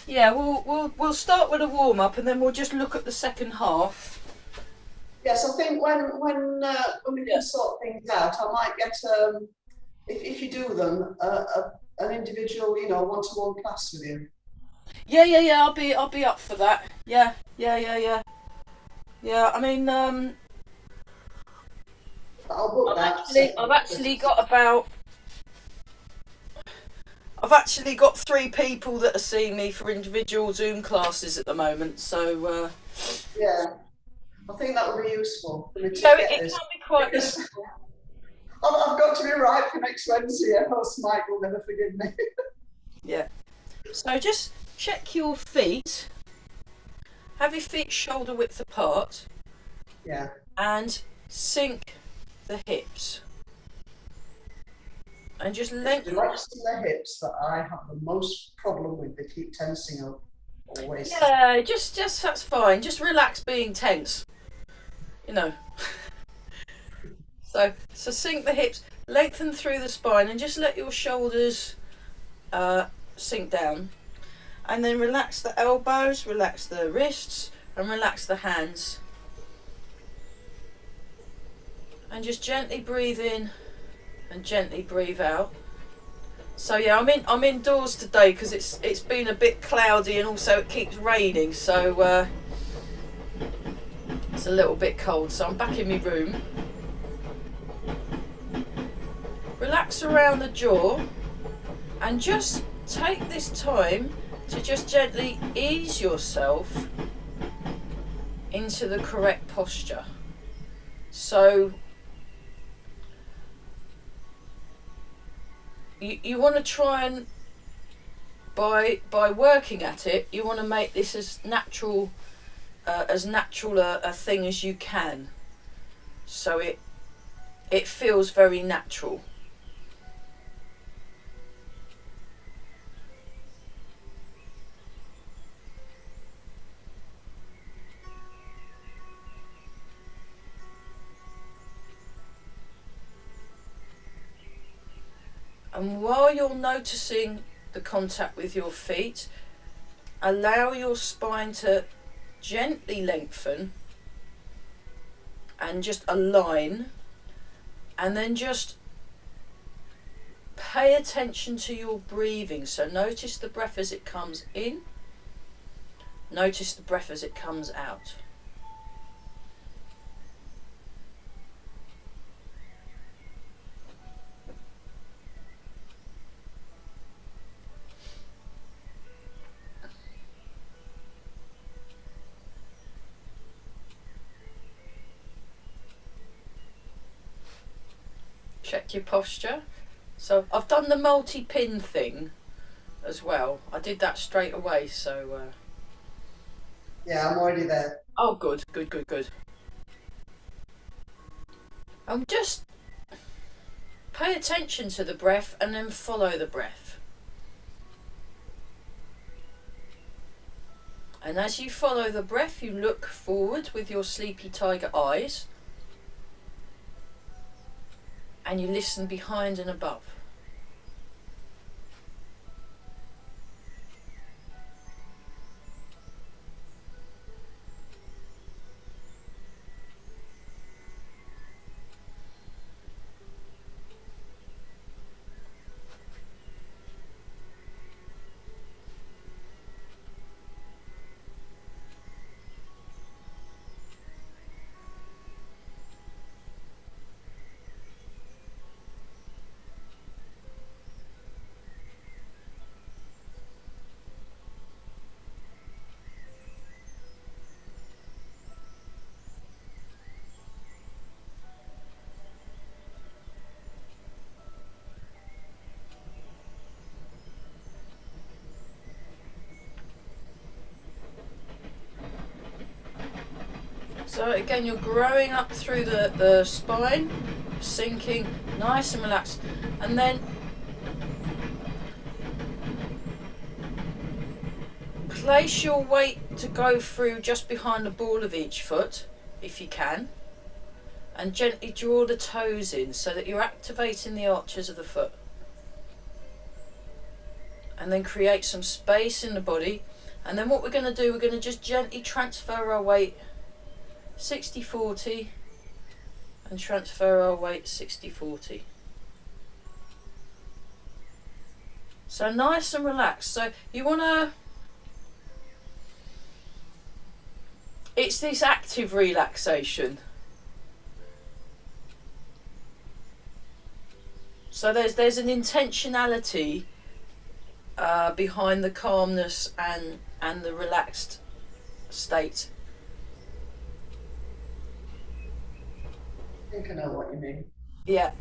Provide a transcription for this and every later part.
Yeah, we'll start with a warm up and then we'll just look at the second half. Yes, I think when we can sort things out, I might get if you do them an individual, one-to-one class with you. Yeah. I'll be up for that. Yeah. Yeah. I mean, I'll book that separately. I've actually got 3 people that are seeing me for individual Zoom classes at the moment. So Yeah, I think that would be useful for me to so get it this can be quite because useful. I've got to be right for next Wednesday, else Mike will never forgive me. Yeah. So just check your feet. Have your feet shoulder width apart. Yeah. And sink the hips. And just It's lengthen. relaxing the hips that I have the most problem with. They keep tensing up always. Yeah, just that's fine. Just relax being tense. You know. So sink the hips, lengthen through the spine, and just let your shoulders sink down. And then relax the elbows, relax the wrists, and relax the hands. And just gently breathe in and gently breathe out. So yeah, I'm indoors today because it's been a bit cloudy and also it keeps raining, so it's a little bit cold. So I'm back in my room. Relax around the jaw and just take this time to just gently ease yourself into the correct posture. So you want to try and by working at it, you want to make this as natural a thing as you can, so it feels very natural. And while you're noticing the contact with your feet, allow your spine to gently lengthen and just align, and then just pay attention to your breathing. So notice the breath as it comes in, notice the breath as it comes out. Check your posture. So I've done the multi-pin thing as well. I did that straight away, so Yeah, I'm already there. oh good. Just pay attention to the breath and then follow the breath. And as you follow the breath, you look forward with your sleepy tiger eyes, and you listen behind and above. So again, you're growing up through the spine, sinking nice and relaxed, and then place your weight to go through just behind the ball of each foot, if you can, and gently draw the toes in so that you're activating the arches of the foot. And then create some space in the body. And then what we're going to do, we're going to just gently transfer our weight 60-40 and transfer our weight 60-40. So nice and relaxed. So you want to, it's this active relaxation. So there's an intentionality behind the calmness and the relaxed state. I think I know what you mean. Yeah.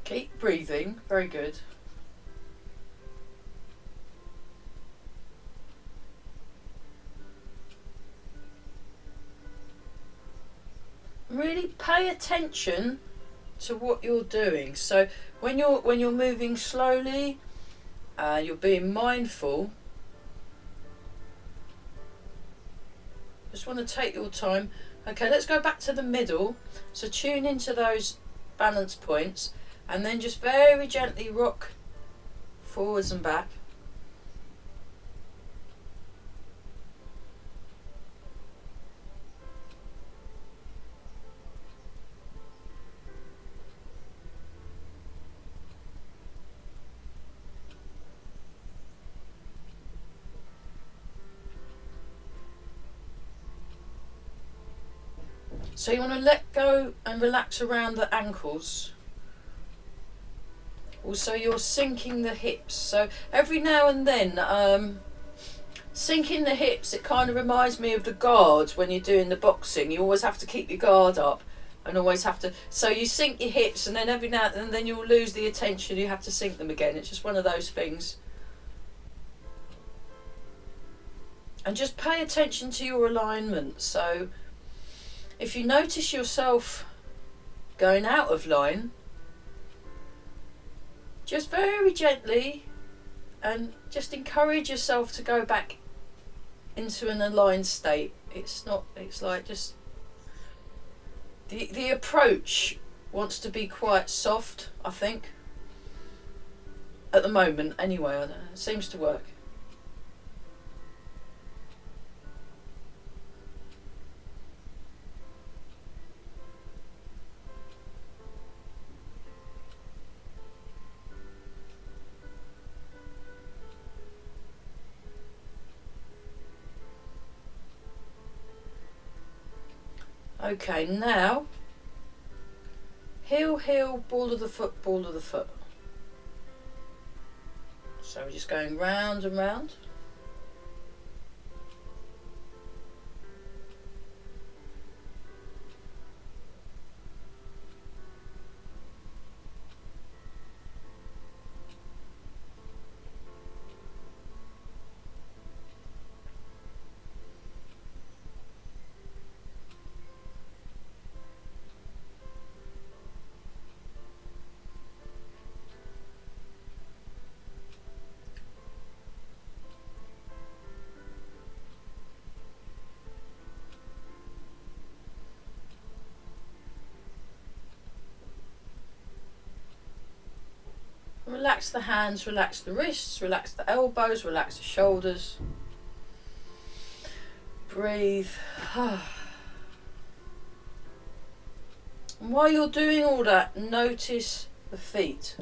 Keep breathing, very good. Really pay attention to what you're doing. So when you're moving slowly, you're being mindful. Just want to take your time. Okay, let's go back to the middle. So tune into those balance points and then just very gently rock forwards and back. So you want to let go and relax around the ankles. Also, you're sinking the hips. So every now and then, sinking the hips, it kind of reminds me of the guard when you're doing the boxing. You always have to keep your guard up and always have to. So you sink your hips, and then every now and then you'll lose the attention. You have to sink them again. It's just one of those things. And just pay attention to your alignment. So if you notice yourself going out of line, just very gently and just encourage yourself to go back into an aligned state. It's like just the approach wants to be quite soft, I think, at the moment anyway. It seems to work. Okay, now heel, heel, ball of the foot, ball of the foot. So we're just going round and round. Relax the hands, relax the wrists, relax the elbows, relax the shoulders. Breathe. And while you're doing all that, notice the feet.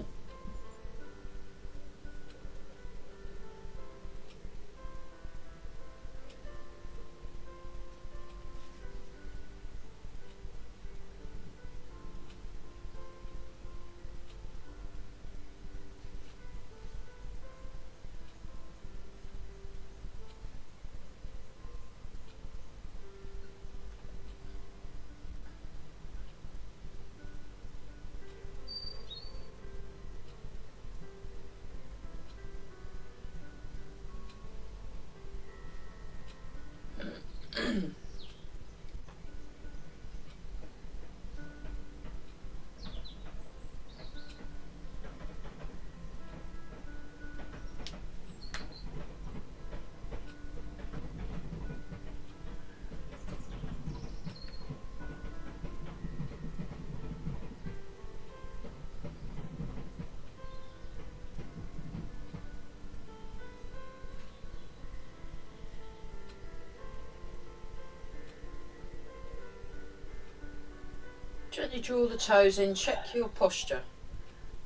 Gently draw the toes in, check your posture.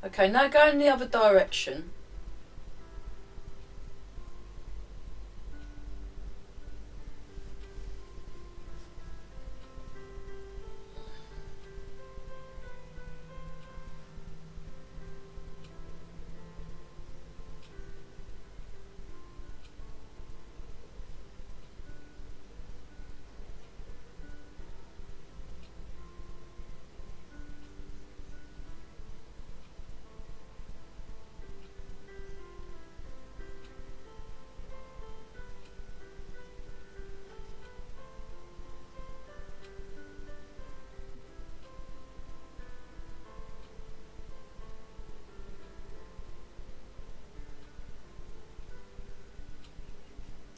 Okay, now go in the other direction.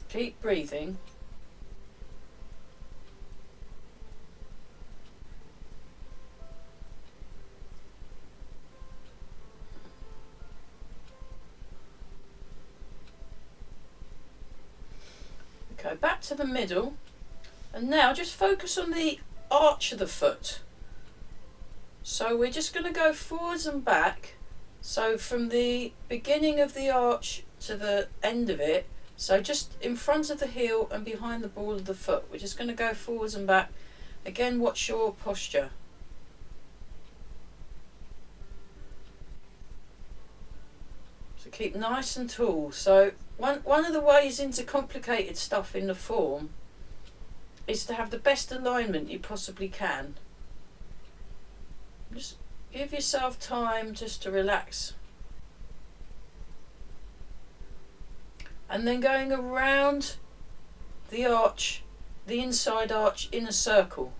Keep breathing. Okay, back to the middle. And now just focus on the arch of the foot. So we're just going to go forwards and back. So from the beginning of the arch to the end of it, so just in front of the heel and behind the ball of the foot, we're just going to go forwards and back. Again, watch your posture. So keep nice and tall. So one of the ways into complicated stuff in the form is to have the best alignment you possibly can. Just give yourself time just to relax. And then going around the arch, the inside arch, in a circle.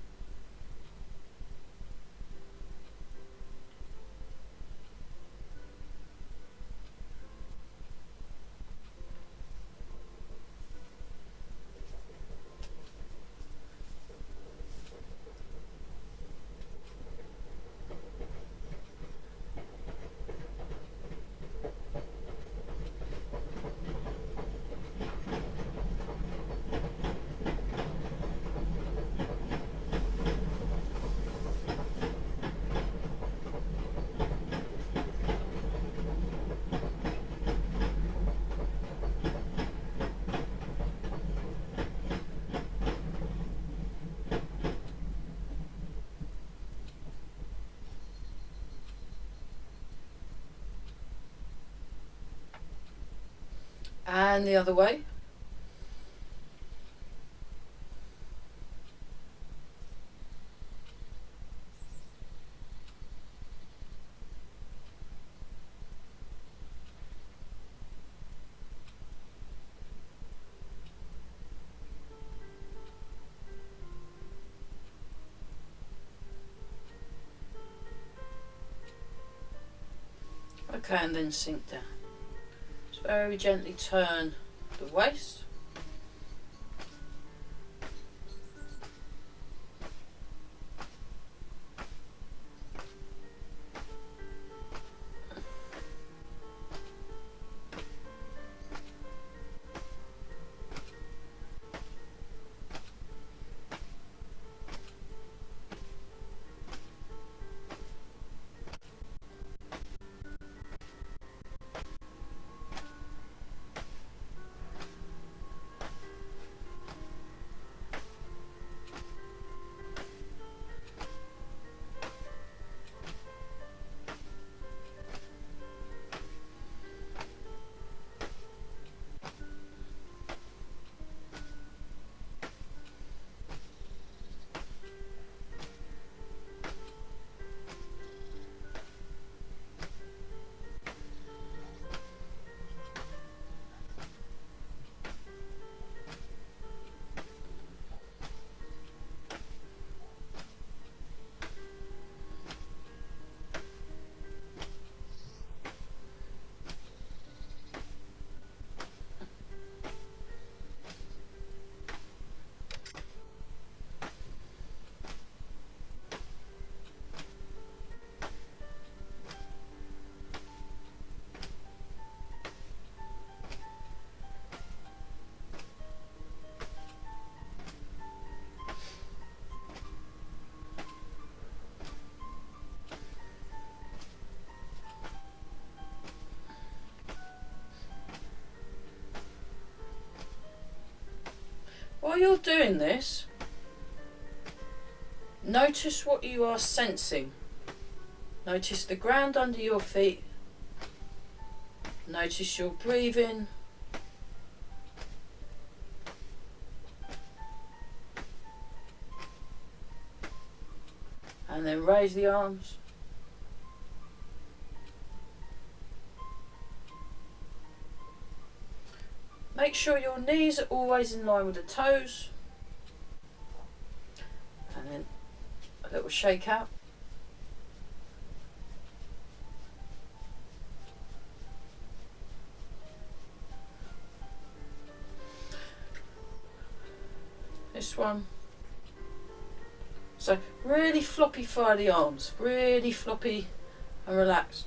And the other way. Okay, and then sink down. Just very gently turn the waist. While you're doing this, notice what you are sensing. Notice the ground under your feet. Notice your breathing. And then raise the arms. Make sure your knees are always in line with the toes. And then a little shake out. This one. So really floppy fire the arms, really floppy and relaxed.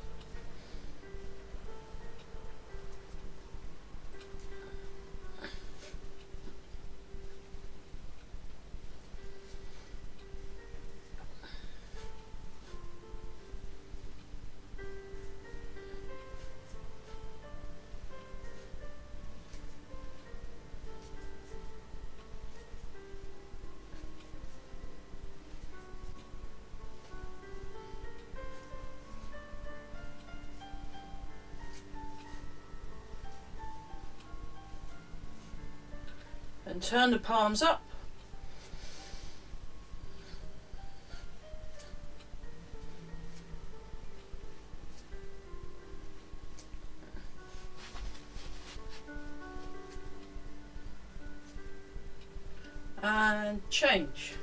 And turn the palms up. And change.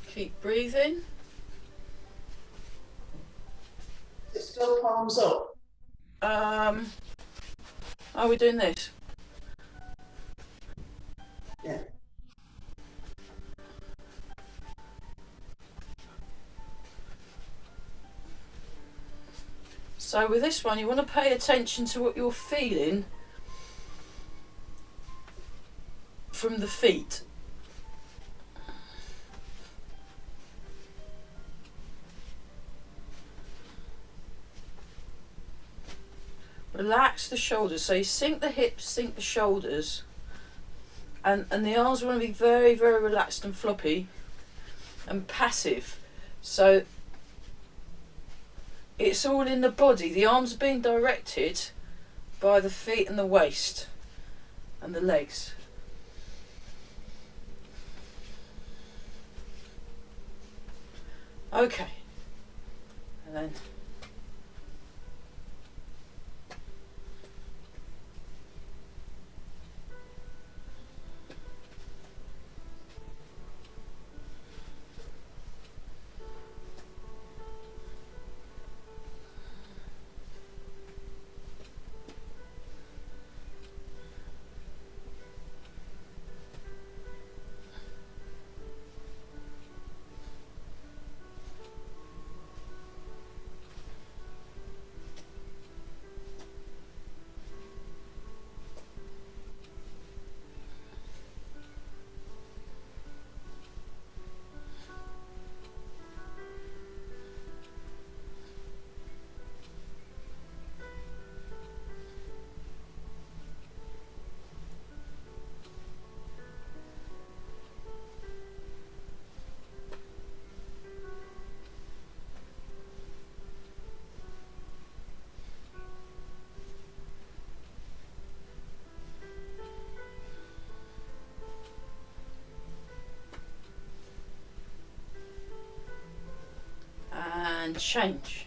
Keep breathing. It's still palms up. Are we doing this? Yeah. So with this one, you want to pay attention to what you're feeling from the feet. Relax the shoulders, so you sink the hips, sink the shoulders, and the arms want to be very, very relaxed and floppy and passive. So it's all in the body. The arms are being directed by the feet and the waist and the legs. Okay, and then and change.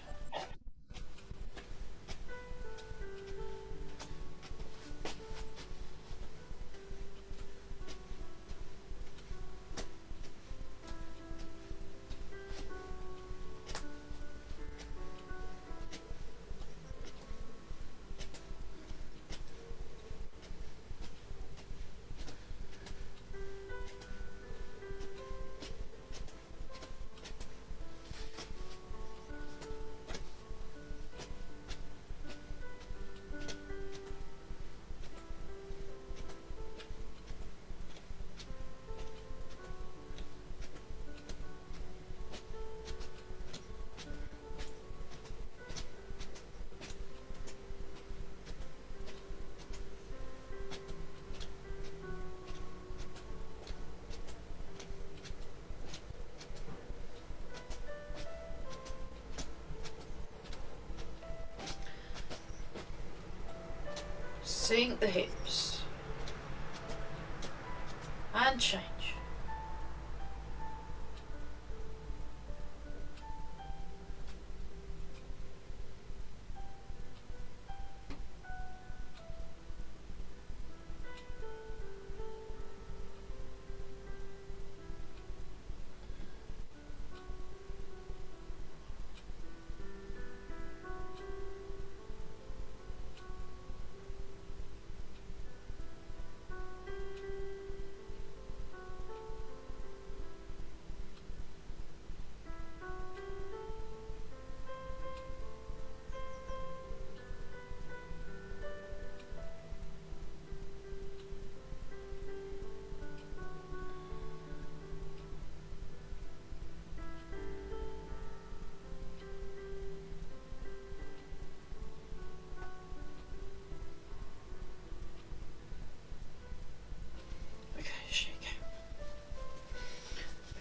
Sink the hips. And change.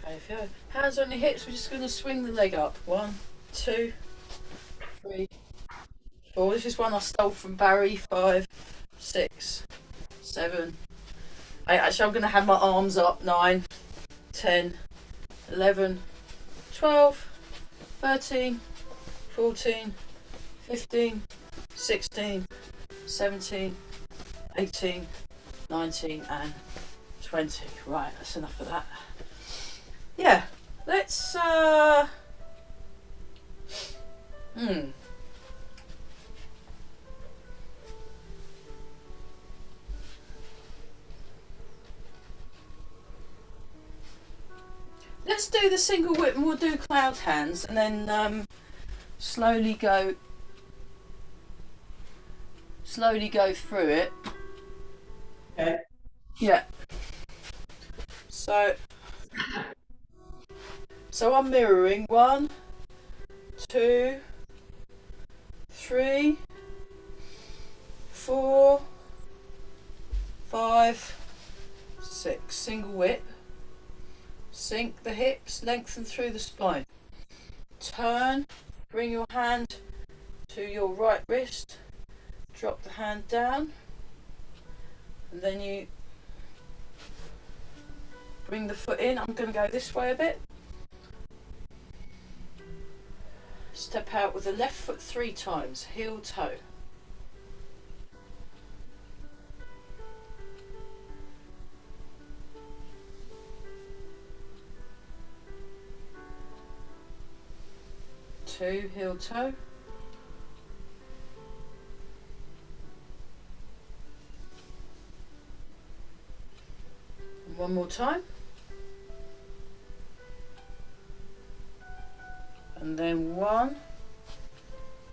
Okay, if you have hands on your hips, we're just going to swing the leg up. 1, 2, 3, 4. This is one I stole from Barry. 5, 6, 7, 8. Actually, I'm going to have my arms up. 9, 10, 11, 12, 13, 14, 15, 16, 17, 18, 19 and 20. Right, that's enough of that. Yeah, let's let's do the single whip and we'll do cloud hands and then slowly go through it. Okay. Yeah. So I'm mirroring 1, 2, 3, 4, 5, 6. Single whip. Sink the hips, lengthen through the spine. Turn, bring your hand to your right wrist, drop the hand down, and then you bring the foot in. I'm going to go this way a bit. Step out with the left foot 3 times, heel toe. Two, heel toe. And one more time. And then 1,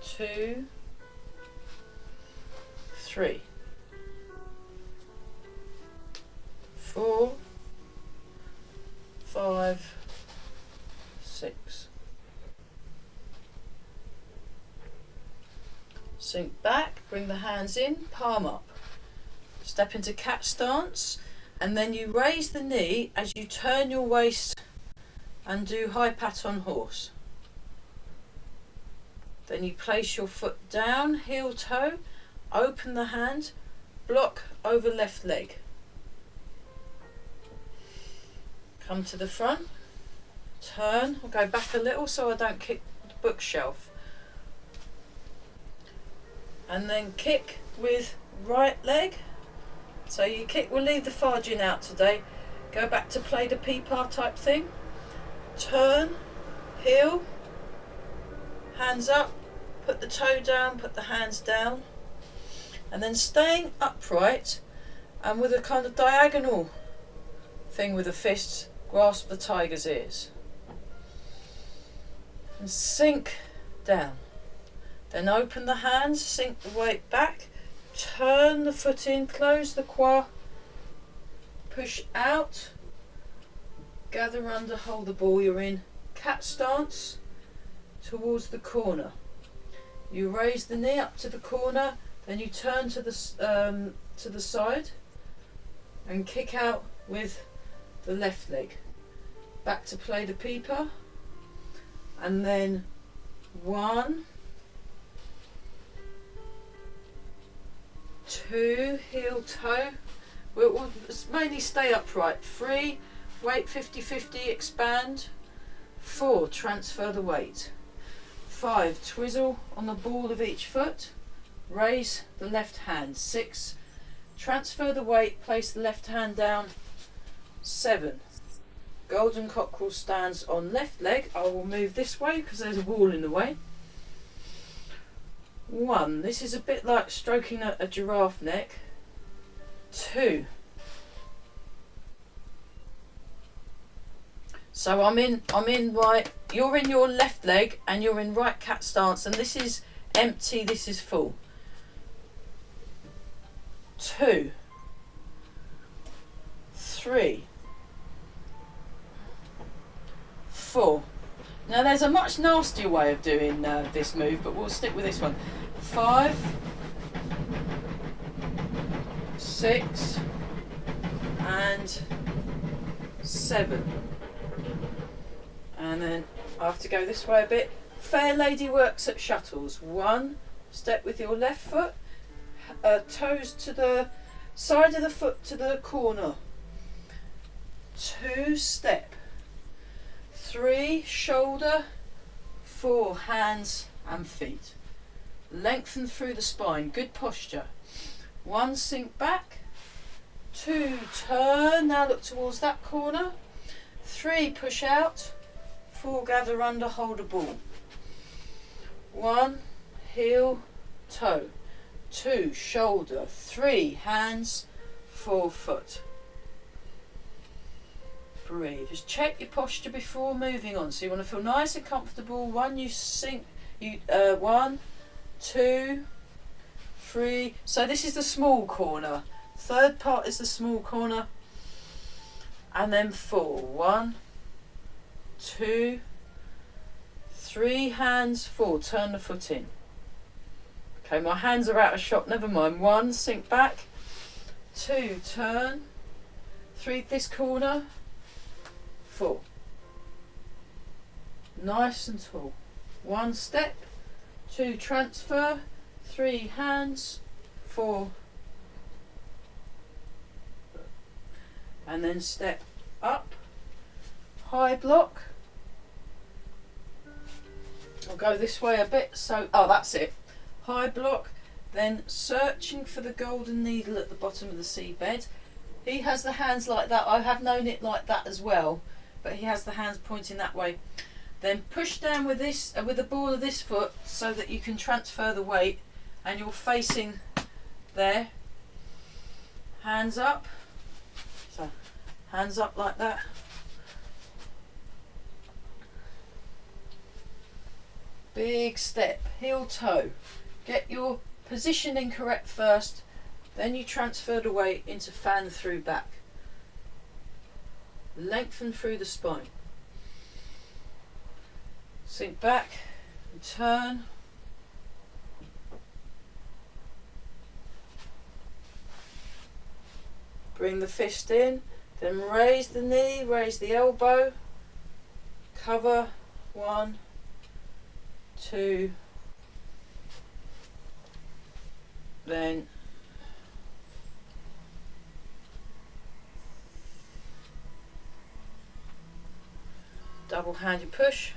2, 3, 4, 5, 6. Sink back, bring the hands in, palm up. Step into cat stance, and then you raise the knee as you turn your waist and do high pat on horse. Then you place your foot down, heel toe, open the hand, block over left leg. Come to the front, turn, I'll go back a little so I don't kick the bookshelf. And then kick with right leg. So you kick, we'll leave the farging out today. Go back to play the peepar type thing. Turn, heel, hands up, put the toe down, put the hands down. And then staying upright and with a kind of diagonal thing with the fists, grasp the tiger's ears. And sink down. Then open the hands, sink the weight back, turn the foot in, close the quad, push out, gather under, hold the ball. You're in cat stance towards the corner. You raise the knee up to the corner, then you turn to the side and kick out with the left leg. Back to play the peeper, and then 1, 2, heel toe. We'll mainly stay upright. 3, weight 50-50, expand. 4, transfer the weight. 5, twizzle on the ball of each foot. Raise the left hand. 6, transfer the weight, place the left hand down. 7, golden cockerel stands on left leg. I will move this way because there's a wall in the way. 1, this is a bit like stroking a giraffe neck. 2, so I'm in right, you're in your left leg and you're in right cat stance, and this is empty, this is full. 2, 3, 4. Now there's a much nastier way of doing this move, but we'll stick with this one. 5, 6 and 7. And then I have to go this way a bit. Fair lady works at shuttles. 1, step with your left foot, toes to the side of the foot to the corner. 2, step. 3, shoulder. 4, hands and feet. Lengthen through the spine, good posture. 1, sink back. 2, turn, now look towards that corner. 3, push out. 4, gather under, hold a ball. 1, heel, toe. 2, shoulder. 3, hands. 4, foot. Breathe. Just check your posture before moving on. So you want to feel nice and comfortable. 1, you sink. 1, 2, 3. So this is the small corner. Third part is the small corner. And then 4. 1, 2, 3, hands. 4. Turn the foot in. Okay, my hands are out of shot. Never mind. 1, sink back. 2, turn. 3, this corner. 4. Nice and tall. 1, step. 2, transfer. 3, hands. 4. And then step up. High block. I'll go this way a bit. So, oh, that's it. High block. Then searching for the golden needle at the bottom of the seabed. He has the hands like that. I have known it like that as well, but he has the hands pointing that way. Then push down with this, with the ball of this foot, so that you can transfer the weight, and you're facing there. Hands up. So, hands up like that. Big step, heel toe. Get your positioning correct first, then you transfer the weight into fan through back. Lengthen through the spine. Sink back and turn. Bring the fist in, then raise the knee, raise the elbow. Cover. 1, 2, then double handed push.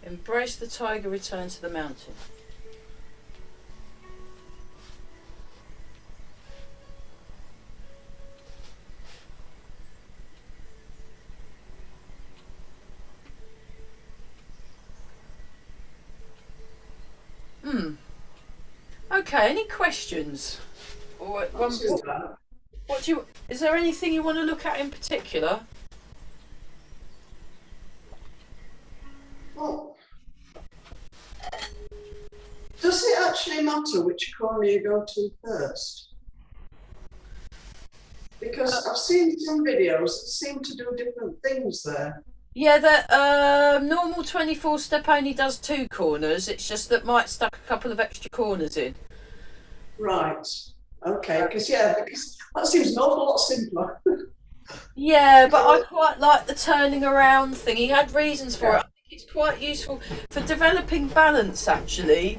Embrace the tiger, return to the mountain. Okay, any questions? Or what do you, is there anything you want to look at in particular? Well, does it actually matter which corner you go to first? Because I've seen some videos that seem to do different things there. Yeah, the normal 24 step only does 2 corners. It's just that Mike stuck a couple of extra corners in. Right. Okay. Because that seems an awful lot simpler. Yeah, but I quite like the turning around thing. He had reasons for it. I think it's quite useful for developing balance, actually.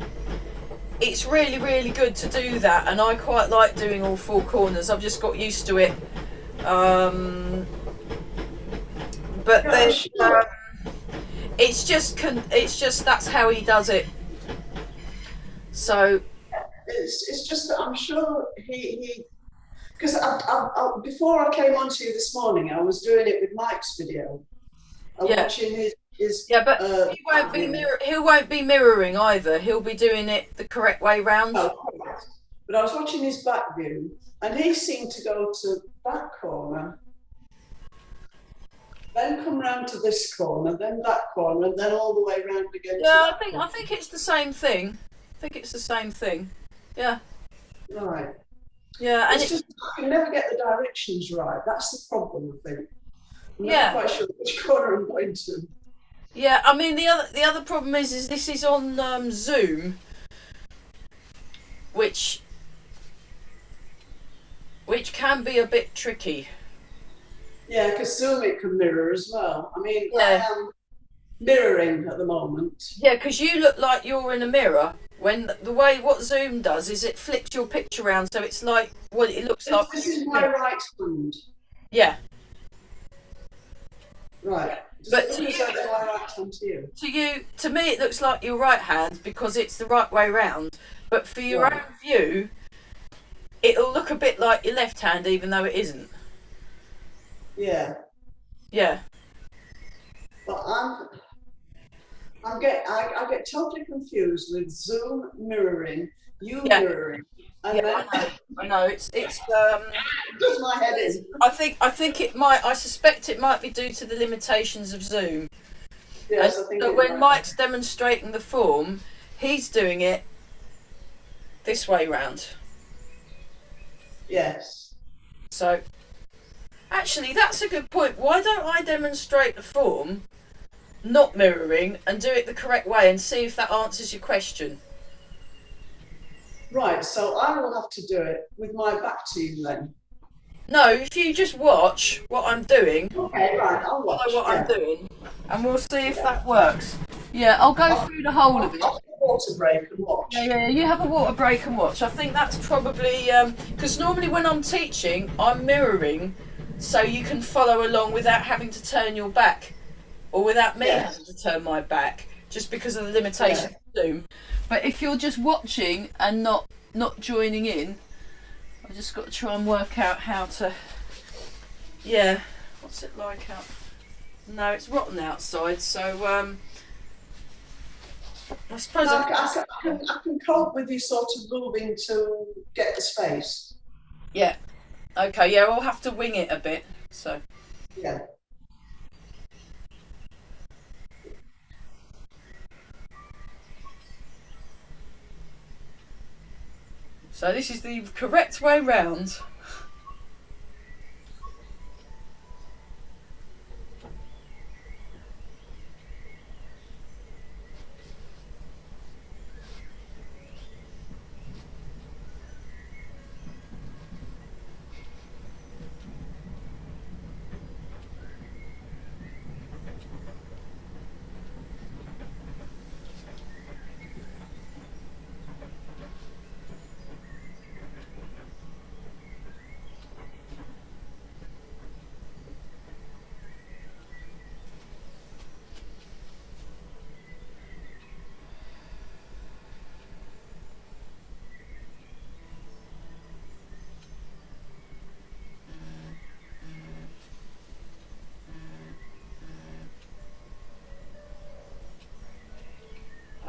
it's really, really good to do that, and I quite like doing all four corners. I've just got used to it. But Yeah, then sure. it's just that's how he does it. So It's just that I'm sure he because before I came onto you this morning, I was doing it with Mike's video. I'm yeah, watching his yeah, but back view. he won't be mirroring either. He'll be doing it the correct way round. Oh, correct. But I was watching his back view, and he seemed to go to that corner, then come round to this corner, then that corner, and then all the way round again to Yeah, that corner. I think it's the same thing. I think it's the same thing. Yeah, Right. yeah, and It's just I can never get the directions right. That's the problem, I think. I'm never yeah, quite sure which corner I'm going to. yeah. I mean, the other problem is this is on Zoom, which can be a bit tricky. Yeah, because Zoom it can mirror as well. I mean, Yeah, I am mirroring at the moment. yeah, because you look like you're in a mirror. When the way what Zoom does is it flips your picture around, so it's like what it looks like. This is my right hand. Yeah, Right. Does but it look as though it's my right hand to you? to me, it looks like your right hand because it's the right way round. But for your Right. own view, it'll look a bit like your left hand, even though it isn't. Yeah. Yeah, But I get totally confused with Zoom mirroring, you yeah, mirroring, and yeah. then I know. It's it does my head in. I think it might. I suspect it might be due to the limitations of Zoom. Yes, And I think so it when might. Mike's demonstrating the form, he's doing it this way round. Yes. So actually, that's a good point. Why don't I demonstrate the form, not mirroring, and do it the correct way, and see if that answers your question? Right, so I will have to do it with my back to you then. No, if you just watch what I'm doing, Okay, right, I'll watch. follow what I'm Yeah. doing, and we'll see if that works. Yeah, I'll go through the whole of it. I'll take a water break and watch. Yeah, you have a water break and watch. I think that's probably because normally when I'm teaching, I'm mirroring, so you can follow along without having to turn your back, or without me Yes. having to turn my back, just because of the limitation of Zoom. But if you're just watching and not joining in, I've just got to try and work out how to. Yeah, what's it like out? No, it's rotten outside, so I suppose I can cope with you sort of moving to get the space. yeah. Okay, yeah, we'll have to wing it a bit. So Yeah. this is the correct way round.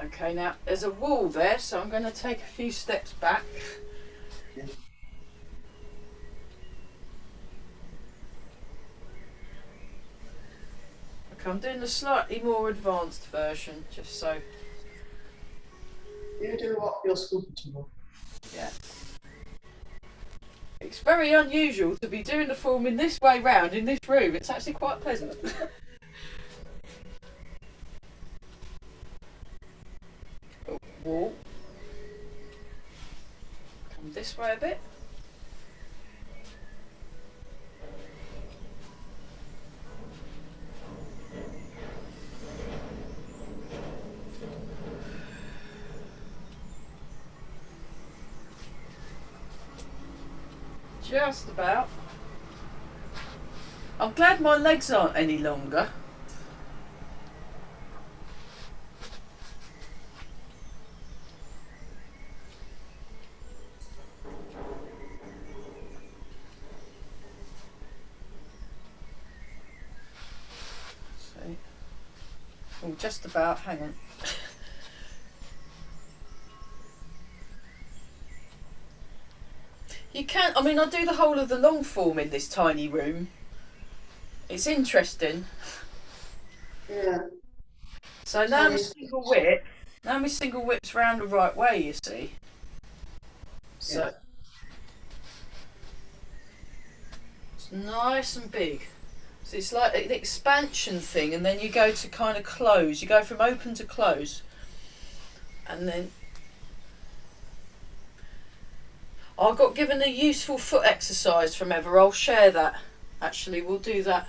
Okay, now there's a wall there, so I'm going to take a few steps back. Yeah. Okay, I'm doing the slightly more advanced version, just so. You do what feels comfortable. Yeah. It's very unusual to be doing the form in this way round in this room. It's actually quite pleasant. Wall. Come this way a bit. Just about. I'm glad my legs aren't any longer. See? Oh, just about. Hang on. You can't, I mean, I do the whole of the long form in this tiny room. It's interesting. Yeah. So now my single whip, now my single whip's round the right way, you see. So Yeah. it's nice and big. So it's like an expansion thing, and then you go to kind of close. You go from open to close, and then I got given a useful foot exercise from Eva. I'll share that. Actually, we'll do that.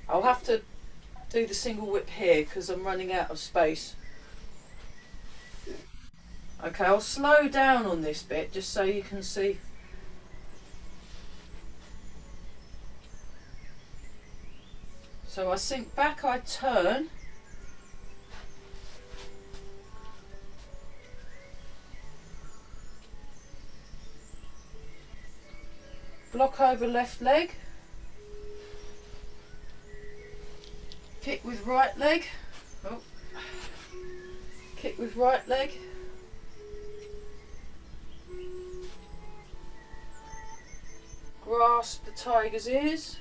I'll have to do the single whip here because I'm running out of space. Okay, I'll slow down on this bit just so you can see. So I sink back, I turn. Block over left leg. Kick with right leg. Oh. Kick with right leg. Grasp the tiger's ears.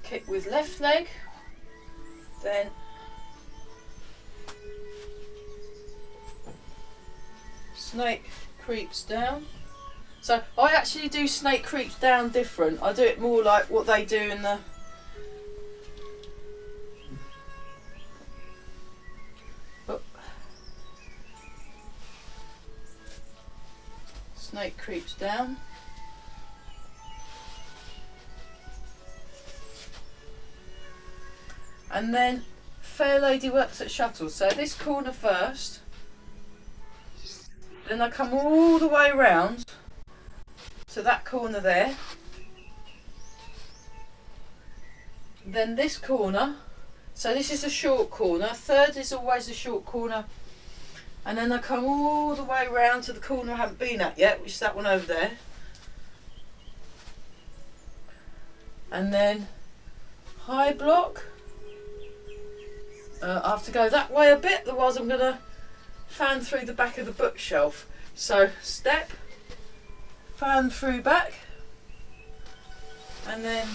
Kick with left leg, then snake creeps down. So I actually do snake creeps down different. I do it more like what they do in the snake creeps down. And then Fair Lady works at shuttle. So this corner first, then I come all the way round to that corner there, then this corner, so this is a short corner, third is always a short corner, and then I come all the way round to the corner I haven't been at yet, which is that one over there, and then high block. I have to go that way a bit, otherwise I'm going to fan through the back of the bookshelf. So step, fan through back, and then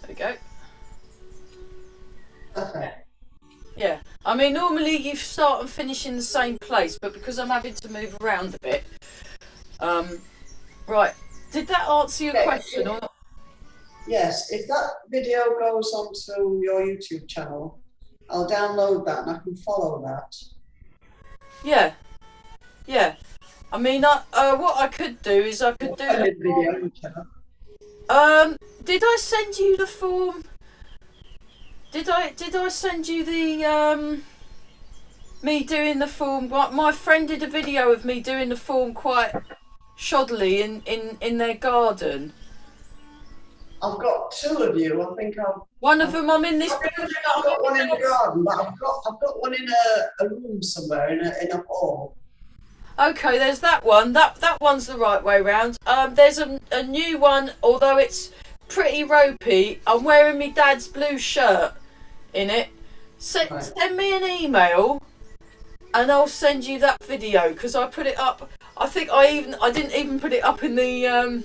there we go. Okay. Yeah, I mean normally you start and finish in the same place, but because I'm having to move around a bit. Right, did that answer your question or not? Yes, if that video goes onto your YouTube channel, I'll download that and I can follow that. Yeah, yeah. I mean, what I could do is I could do Edit video channel. Did I send you the form? Did I send you the me doing the form? My friend did a video of me doing the form quite shoddily in their garden. I've got two of you. I think One of them I'm in this. I've got one in the garden, but I've got one in a room somewhere in a hall. Okay, there's that one. That one's the right way round. There's a new one, although it's pretty ropey. I'm wearing my dad's blue shirt in it. Right. Send me an email, and I'll send you that video because I put it up. I think I didn't even put it up in the.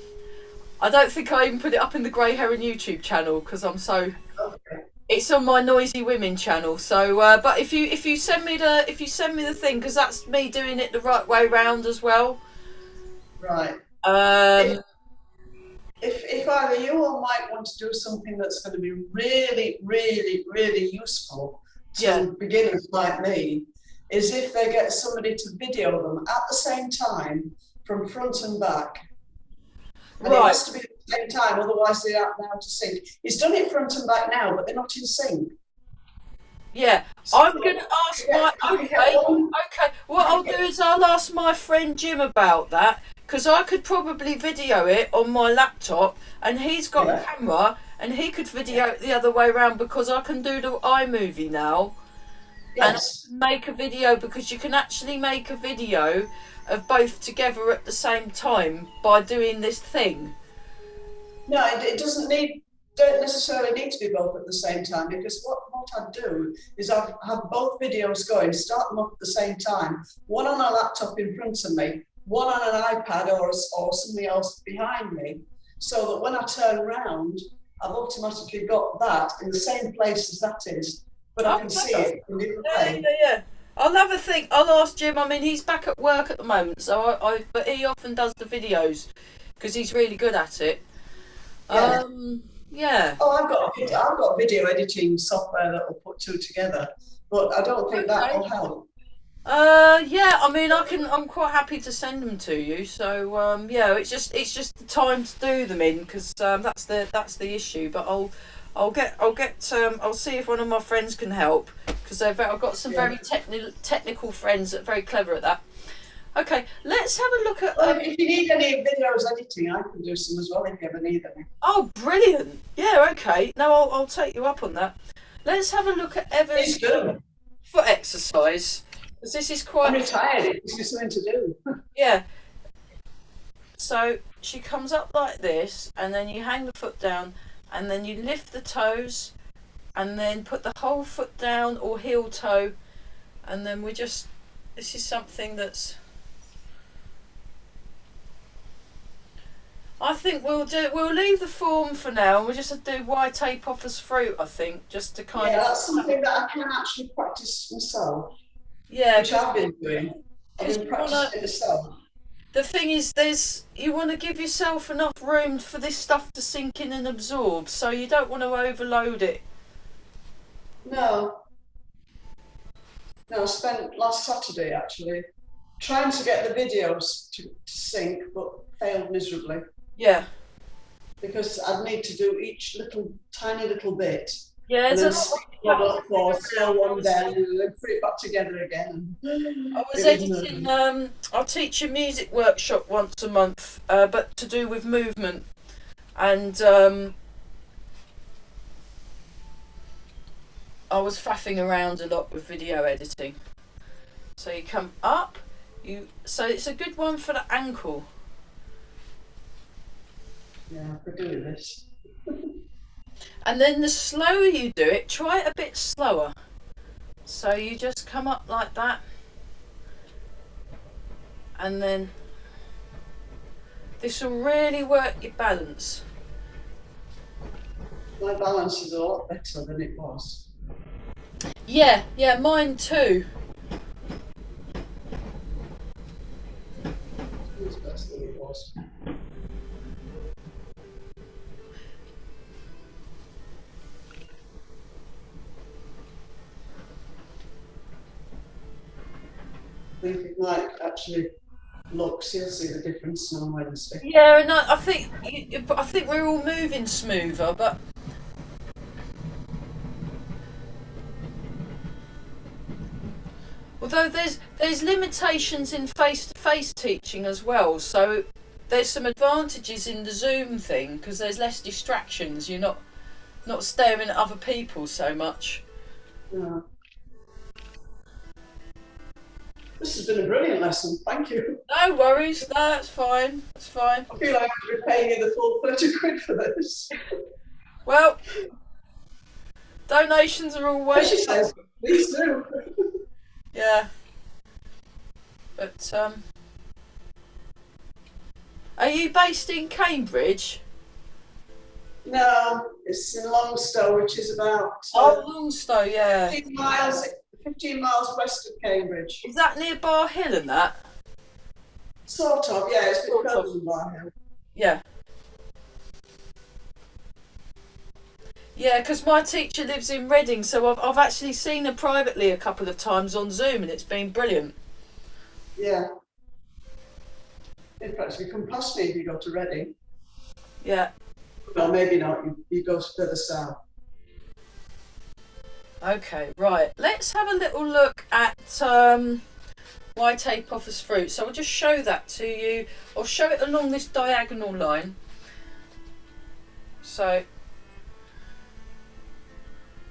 I don't think I even put it up in the Grey Heron YouTube channel because I'm so. Okay. It's on my Noisy Women channel. So, but if you send me the thing, because that's me doing it the right way round as well. Right. Um, If either you or Mike want to do something that's going to be really, really, really useful yeah, to beginners like me, is if they get somebody to video them at the same time from front and back. And it right. has to be at the same time, otherwise they aren't now to sync. He's done it front and back now, but they're not in sync. Yeah, So I'm going to ask my. Okay. What I'll do is I'll ask my friend Jim about that, because I could probably video it on my laptop, and he's got a camera, and he could video it the other way around, because I can do the iMovie now, and I can make a video, because you can actually make a video of both together at the same time by doing this thing. No, it don't necessarily need to be both at the same time, because what I'd do is I'd have both videos going, start them up at the same time, one on a laptop in front of me, one on an iPad or something else behind me, so that when I turn around, I've automatically got that in the same place as that is, but I can see it in different way. Yeah. I'll have a think. I'll ask Jim. I mean, he's back at work at the moment, so but he often does the videos because he's really good at it. Yeah. Yeah. Oh, I've got video editing software that will put two together, but I don't think that will help. Yeah. I mean, I'm quite happy to send them to you. So, yeah, it's just the time to do them in, because that's the issue. But I'll see if one of my friends can help, because I've got some very technical friends that are very clever at that. Okay, let's have a look at. If you need any videos editing, I can do some as well if you ever need any. Oh, brilliant! Yeah, okay. No, I'll take you up on that. Let's have a look at Eva's foot exercise, because this is quite. I'm retired. It gives me something to do. Yeah. So she comes up like this, and then you hang the foot down, and then you lift the toes, and then put the whole foot down or heel toe, and then this is something that's. I think we'll leave the form for now, and we'll just do why tape off as fruit, I think, just to kind of. Yeah, that's something that I can actually practice myself. Yeah. Which I've been doing. I've been practicing it myself. The thing is, you want to give yourself enough room for this stuff to sink in and absorb, so you don't want to overload it. No. I spent last Saturday actually trying to get the videos to sync, but failed miserably. Yeah. Because I'd need to do each tiny little bit. Yeah, and then speed one up or slow one down and then put it back together again. I was editing. I'll teach a music workshop once a month, but to do with movement, and I was faffing around a lot with video editing. So you come up, so it's a good one for the ankle. Yeah, we're doing this. And then the slower you do it, try it a bit slower. So you just come up like that, and then this will really work your balance. My balance is a lot better than it was. Yeah, mine too. It's better than it was. I think it might actually look, so you'll see the difference on Wednesday. Yeah, and I think we're all moving smoother, but although there's limitations in face-to-face teaching as well, so there's some advantages in the Zoom thing because there's less distractions. You're not staring at other people so much. Yeah. This has been a brilliant lesson, thank you. No worries, no, that's fine. I feel like I should be paying you the full 30 quid for this. Well, donations are always. She says, please do. Yeah. But are you based in Cambridge? No, it's in Longstow, which is about Oh, Longstow, yeah. 15 miles west of Cambridge. Is that near Bar Hill and that? Sort of, yeah, it's a bit Sort further of. than Bar Hill. Yeah. Yeah, because my teacher lives in Reading, so I've actually seen her privately a couple of times on Zoom, and it's been brilliant. Yeah. In fact, you come past me if you go to Reading. Yeah. Well, maybe not. You go further south. Okay, right. Let's have a little look at white apophis fruit. So I'll just show that to you. I'll show it along this diagonal line. So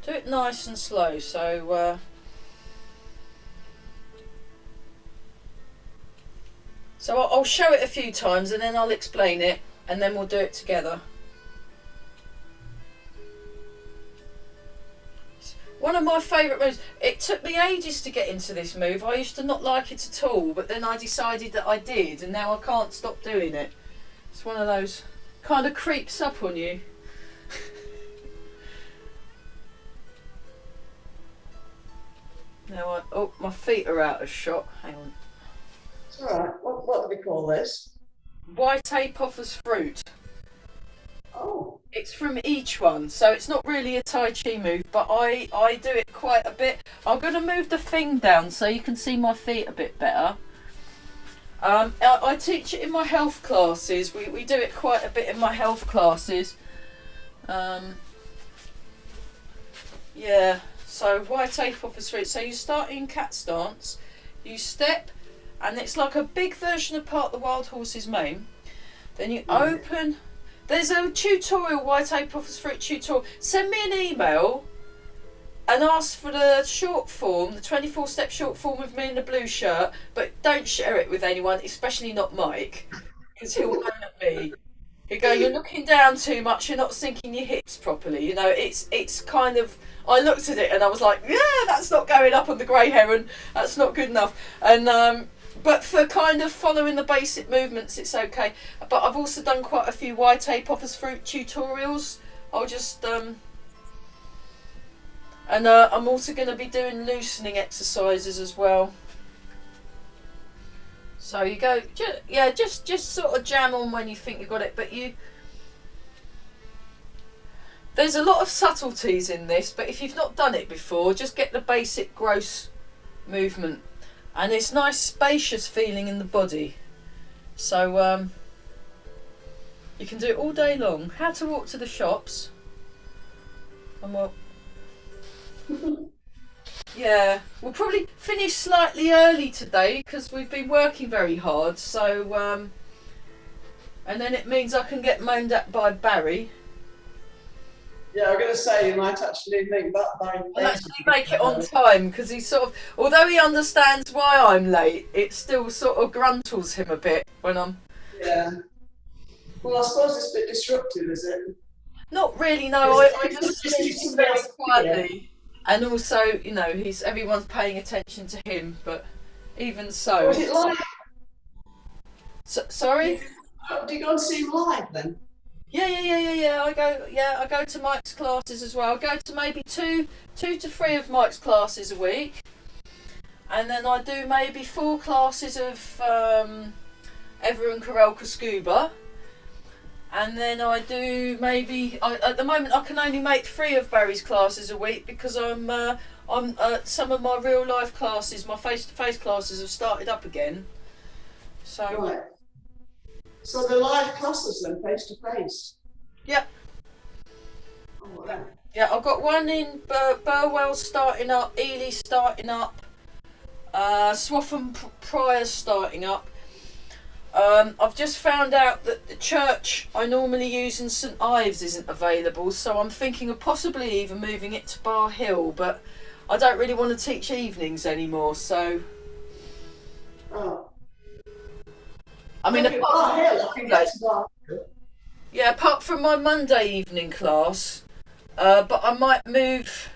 do it nice and slow. So I'll show it a few times and then I'll explain it and then we'll do it together. One of my favourite moves. It took me ages to get into this move. I used to not like it at all, but then I decided that I did, and now I can't stop doing it. It's one of those kind of creeps up on you. Now oh, my feet are out of shot. Hang on. It's all right. What do we call this? White apophis fruit. Oh. It's from each one, so it's not really a Tai Chi move, but I do it quite a bit. I'm going to move the thing down so you can see my feet a bit better. I teach it in my health classes. We do it quite a bit in my health classes. Yeah, so white apophis fruit. So you start in cat stance, you step, and it's like a big version of Part the Wild Horse's Mane. Then you open. There's a tutorial, white apophis fruit tutorial. Send me an email and ask for the short form, the 24-step short form with me in the blue shirt, but don't share it with anyone, especially not Mike, because he'll moan at me. He'll go, "You're looking down too much, you're not sinking your hips properly." You know, it's kind of, I looked at it and I was like, yeah, that's not going up on the grey heron, that's not good enough. And but for kind of following the basic movements, it's okay. But I've also done quite a few white apophis fruit tutorials. I'll just and I'm also going to be doing loosening exercises as well. So you go, just sort of jam on when you think you've got it. But there's a lot of subtleties in this. But if you've not done it before, just get the basic gross movement. And it's nice spacious feeling in the body. So you can do it all day long. How to walk to the shops. And yeah, we'll probably finish slightly early today because we've been working very hard. So and then it means I can get moaned at by Barry. Yeah, I'm going to say you might actually make that by. I'll actually make it on time because he sort of, although he understands why I'm late, it still sort of gruntles him a bit when I'm. Yeah. Well, I suppose it's a bit disruptive, is it? Not really. No, I just listen very quietly, and also, you know, everyone's paying attention to him, but even so. What's it like? Sorry. Do you go and see him live then? Yeah. I go to Mike's classes as well. I go to maybe two to three of Mike's classes a week, and then I do maybe 4 classes of Ever and Karelka Scuba, and then I do maybe. At the moment, I can only make 3 of Barry's classes a week because I'm some of my real life classes, my face-to-face classes, have started up again. So. Right. So the live classes then, face to face? Yep. Oh, wow. Yeah, I've got one in Burwell starting up, Ely starting up, Swaffham Prior's starting up. I've just found out that the church I normally use in St Ives isn't available, so I'm thinking of possibly even moving it to Bar Hill, but I don't really want to teach evenings anymore, so... Oh. I mean, apart from my Monday evening class, but I might move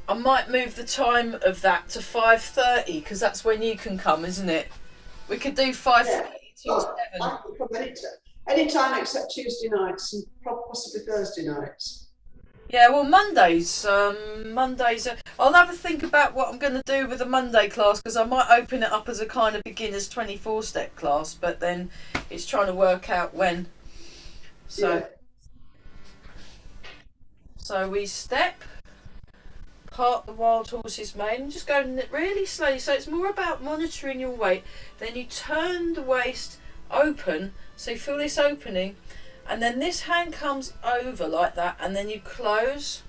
the time of that to 5:30 because that's when you can come, isn't it? We could do 5:30 till 7. I can come anytime. Any time except Tuesday nights and possibly Thursday nights. Yeah, well, Mondays. I'll have a think about what I'm going to do with the Monday class, because I might open it up as a kind of beginner's 24-step class, but then it's trying to work out when. So, Yeah. so we step, part the wild horse's mane, and just go really slowly. So it's more about monitoring your weight. Then you turn the waist open, so you feel this opening. And then this hand comes over like that, and then you close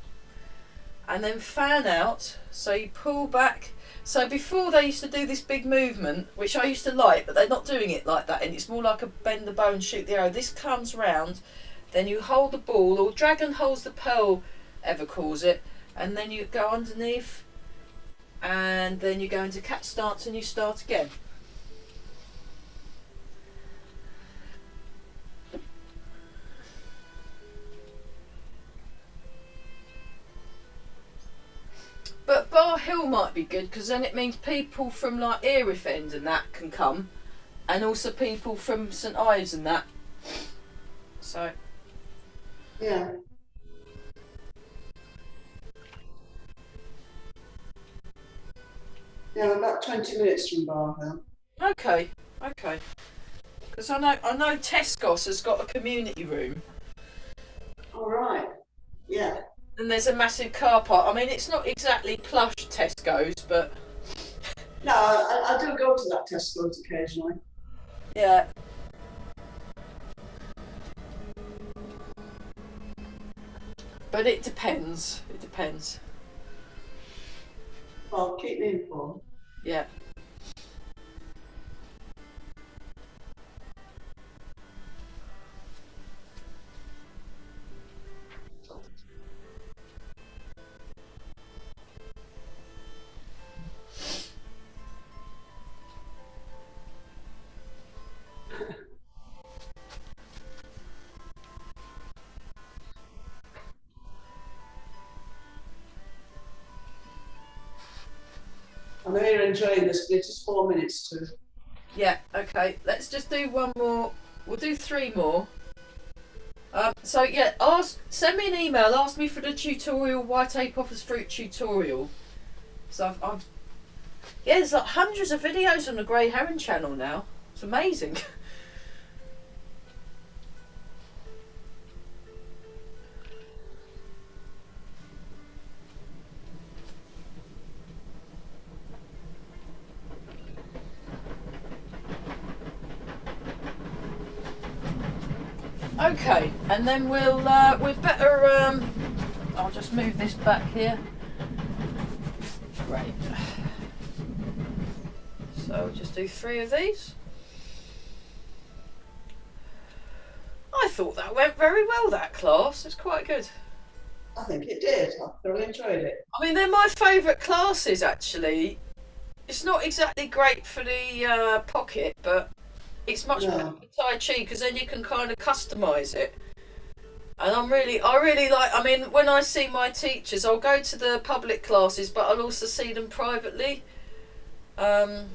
and then fan out, so you pull back. So before they used to do this big movement, which I used to like, but they're not doing it like that, and it's more like a bend the bow and shoot the arrow. This comes round, then you hold the ball, or dragon holds the pearl, Ever calls it, and then you go underneath, and then you go into cat stance and you start again. But Bar Hill might be good, because then it means people from like Erith End and that can come, and also people from St Ives and that. So Yeah. Yeah, we're about 20 minutes from Bar Hill. okay, because I know Tescos has got a community room. All right. Yeah. And there's a massive car park. I mean, it's not exactly plush Tesco's, but No, I do go to that Tesco's occasionally. yeah. But it depends. It depends. Well, keep me informed. Yeah. I know you're enjoying this, but it's just 4 minutes to. Yeah, okay. Let's just do one more. We'll do 3 more. So yeah, send me an email. Ask me for the tutorial, White Ape offers fruit tutorial. So yeah, there's like hundreds of videos on the Grey Heron channel now. It's amazing. Okay, and then we'd better I'll just move this back here. Right. So we'll just do 3 of these. I thought that went very well, that class. It's quite good. I think it did. I thoroughly enjoyed it. I mean, they're my favourite classes, actually. It's not exactly great for the pocket, but it's much better for Tai Chi, because then you can kind of customise it. And I really like, I mean, when I see my teachers, I'll go to the public classes, but I'll also see them privately. Well,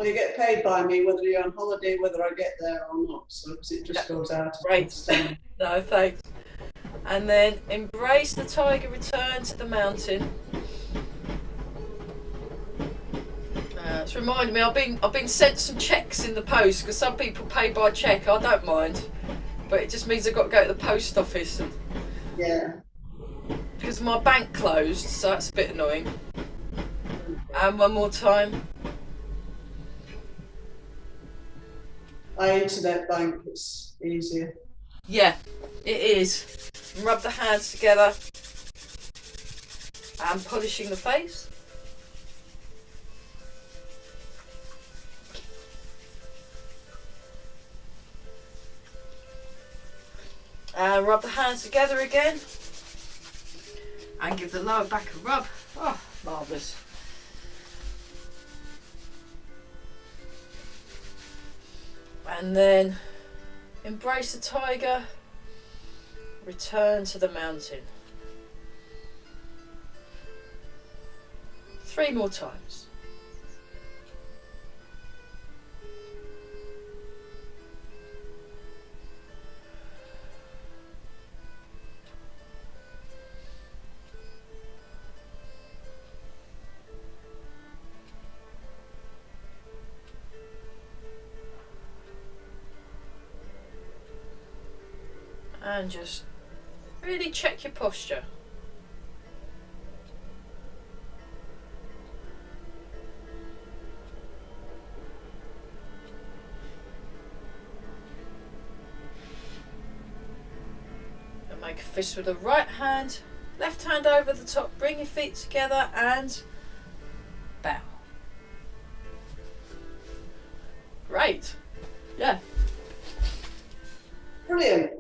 you get paid by me whether you're on holiday, whether I get there or not. So it just goes out. Great. No, thanks. And then embrace the tiger, return to the mountain. It's reminded me, I've been sent some checks in the post, because some people pay by cheque. I don't mind, but it just means I've got to go to the post office, and yeah, because my bank closed, so that's a bit annoying. And one more time. Internet bank, it's easier. Yeah, it is. Rub the hands together and polishing the face. And rub the hands together again. And give the lower back a rub. Oh, marvellous. And then embrace the tiger. Return to the mountain. 3 more times. and just really check your posture. And make a fist with the right hand, left hand over the top, bring your feet together and bow. Great. Yeah. Brilliant.